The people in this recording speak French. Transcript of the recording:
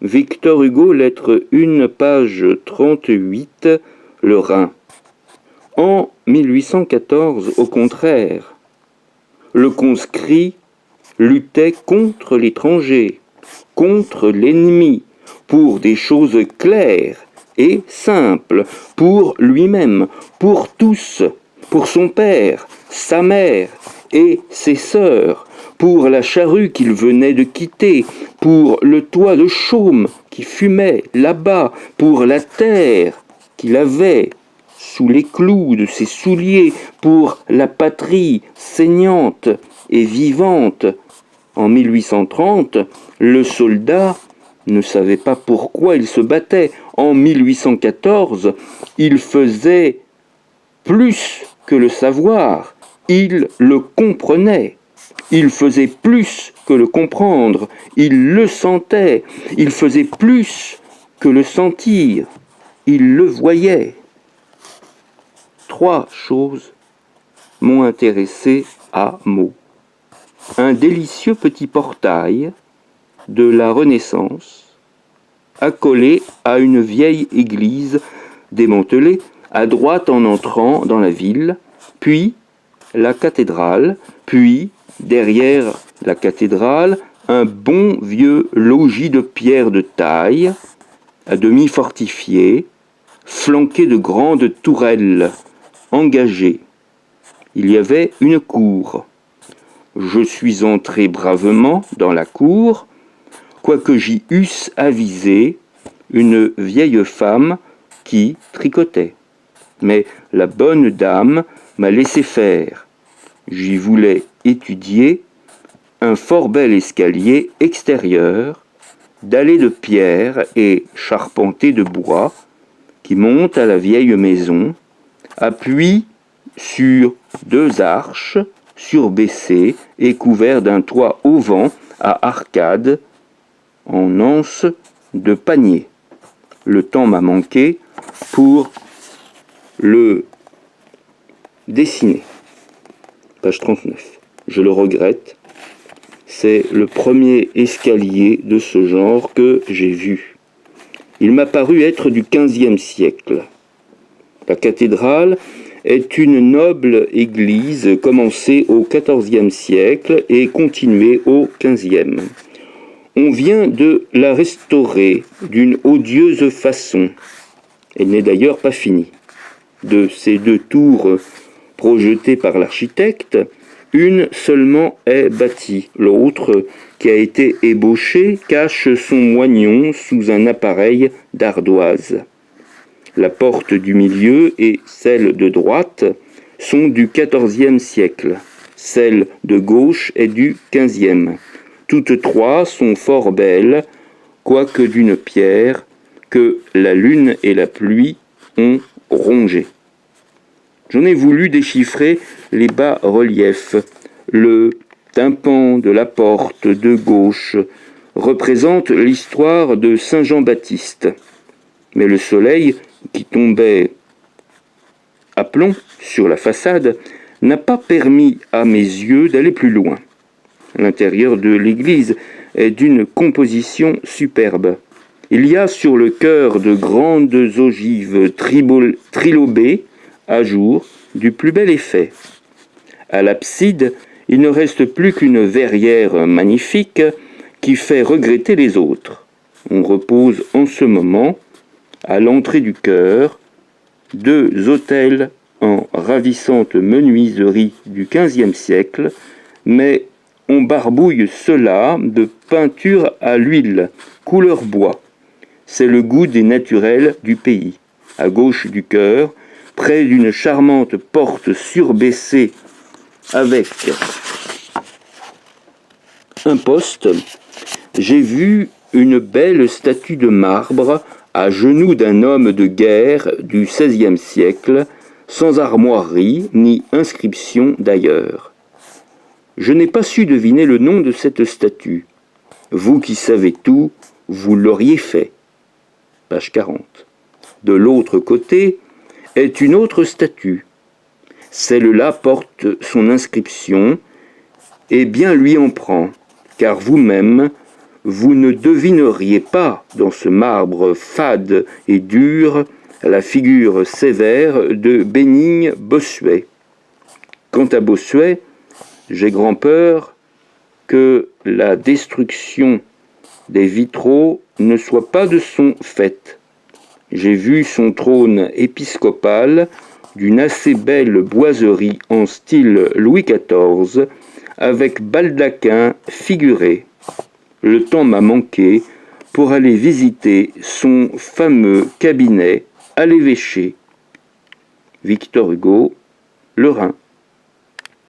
Victor Hugo, lettre 1, page 38, le Rhin. En 1814, au contraire, le conscrit luttait contre l'étranger, contre l'ennemi, pour des choses claires et simples, pour lui-même, pour tous, pour son père, sa mère et ses sœurs, pour la charrue qu'il venait de quitter, pour le toit de chaume qui fumait là-bas, pour la terre qu'il avait sous les clous de ses souliers, pour la patrie saignante et vivante. En 1830, le soldat ne savait pas pourquoi il se battait. En 1814, il faisait plus que le savoir, il le comprenait. Il faisait plus que le comprendre, il le sentait. Il faisait plus que le sentir, il le voyait. 3 choses m'ont intéressé à Meaux. Un délicieux petit portail de la Renaissance, accolé à une vieille église démantelée, à droite en entrant dans la ville, puis la cathédrale, puis, derrière la cathédrale, un bon vieux logis de pierre de taille, à demi fortifié, flanqué de grandes tourelles engagées. Il y avait une cour. Je suis entré bravement dans la cour, quoique j'y eusse avisé une vieille femme qui tricotait. Mais la bonne dame m'a laissé faire. J'y voulais étudier un fort bel escalier extérieur, dallé de pierre et charpenté de bois, qui monte à la vieille maison, appuie sur 2 arches, surbaissées et couvert d'un toit auvent à arcades en anse de panier. Le temps m'a manqué pour le dessiner. Page 39. Je le regrette. C'est le premier escalier de ce genre que j'ai vu. Il m'a paru être du XVe siècle. La cathédrale est une noble église commencée au XIVe siècle et continuée au XVe. On vient de la restaurer d'une odieuse façon. Elle n'est d'ailleurs pas finie. De ces 2 tours projetées par l'architecte, une seulement est bâtie. L'autre, qui a été ébauchée, cache son moignon sous un appareil d'ardoise. La porte du milieu et celle de droite sont du XIVe siècle. Celle de gauche est du XVe. Toutes 3 sont fort belles, quoique d'une pierre que la lune et la pluie ont rongée. J'en ai voulu déchiffrer les bas-reliefs. Le tympan de la porte de gauche représente l'histoire de Saint Jean-Baptiste. Mais le soleil, qui tombait à plomb sur la façade, n'a pas permis à mes yeux d'aller plus loin. L'intérieur de l'église est d'une composition superbe. Il y a sur le chœur de grandes ogives trilobées à jour du plus bel effet. À l'abside, il ne reste plus qu'une verrière magnifique qui fait regretter les autres. On repose en ce moment, à l'entrée du chœur, 2 autels en ravissante menuiserie du XVe siècle, mais on barbouille cela de peinture à l'huile, couleur bois. C'est le goût des naturels du pays. À gauche du chœur, près d'une charmante porte surbaissée avec un poste, j'ai vu une belle statue de marbre à genoux d'un homme de guerre du XVIe siècle, sans armoirie ni inscription d'ailleurs. Je n'ai pas su deviner le nom de cette statue. Vous qui savez tout, vous l'auriez fait. Page 40. De l'autre côté est une autre statue. Celle-là porte son inscription, et bien lui en prend, car vous-même, vous ne devineriez pas dans ce marbre fade et dur la figure sévère de Bénigne Bossuet. Quant à Bossuet, j'ai grand peur que la destruction des vitraux ne soit pas de son fait. J'ai vu son trône épiscopal d'une assez belle boiserie en style Louis XIV, avec baldaquin figuré. Le temps m'a manqué pour aller visiter son fameux cabinet à l'évêché. Victor Hugo, Le Rhin.